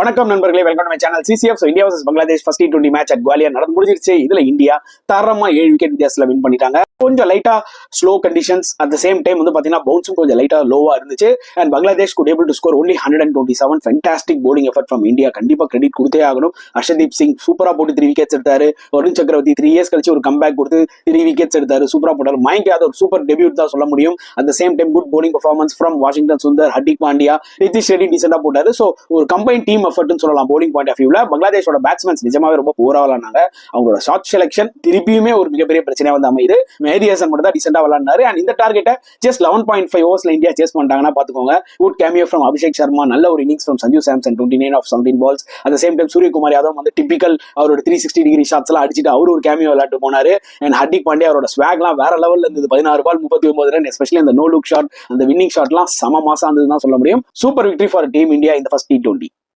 வணக்கம் நண்பர்களே, welcome to my channel CCF. India vs Bangladesh first T20 match at Gwalior நடந்து முடிஞ்சிருச்சு. இதுல இந்தியா தரமா 7 விக்கெட் வித்தியாசத்துல வின் பண்ணிட்டாங்க. கொஞ்சம் லைட்டா slow conditions, at the same time வந்து பாத்தீங்கன்னா பவுன்ஸும் கொஞ்சம் லைட்டா லோவா இருந்துச்சு. And Bangladesh could able to score only 127. Fantastic bowling effort from India. கண்டிப்பா கிரெடிட் கொடுத்தே ஆகணும். ஹர்ஷதீப் சிங் சூப்பரா போட்டு 3 விக்கெட்ஸ் எடுத்தாரு. வருண் சக்கரவர்த்தி 3 இயர்ஸ் கழிச்சு ஒரு கம்பேக் கொடுத்து 3 விக்கெட்ஸ் எடுத்தாரு. சூப்பரா போட்டாரு. மயங்க் யாதவ் சூப்பர் டெபியூட் தான் சொல்ல முடியும். At the same time good bowling performance from Washington Sundar, Hardik Pandya, Nitish Reddy டீசெண்டா போட்டாரு. சோ ஒரு கம்பைன் டீம் எஃபர்ட்னு சொல்லலாம் bowling பாயிண்ட் ஆஃப் வியூல. பங்களாதேஷோட பேட்ஸ்மேன்ஸ் நிஜமாவே ரொம்ப போரா விளையாடுனாங்க. அவங்களோட ஷார்ட் செலக்ஷன் திருப்பியுமே ஒரு மிகப்பெரிய பிரச்சனையா வந்து அமையுது. மெஹதி ஹசன் மட்டும் தான் டீசெண்டா விளையாடினாரு. அண்ட் இந்த டார்கெட்டை ஜஸ்ட் 11.5 ஓவர்ஸ்ல இந்தியா சேஸ் பண்ணிட்டாங்கன்னா பாத்துக்கோங்க. Good cameo from Abhishek Sharma, நல்ல ஒரு innings from Sanju Samson, 29 of 17 balls. At the same time Suryakumar Yadav வந்து டிபிக்கல் அவரோட 360 டிகிரி ஷாட்ஸ் எல்லாம் அடிச்சுட்டு அவரு ஒரு கேமியோ விளையாட்டு போனாரு. அண்ட் ஹர்திக் பாண்டியா அவரோட ஸ்வாக்லாம் வேற லெவல்ல இருந்தது. 16 பால் 39 ரன், எஸ்பெஷலி அந்த நோ லுக் ஷாட், அந்த வின்னிங் ஷாட்லாம் சம மாசா இருந்ததுன்னு தான் சொல்ல முடியும். Super victory for team India இந்த ஃபர்ஸ்ட் T20.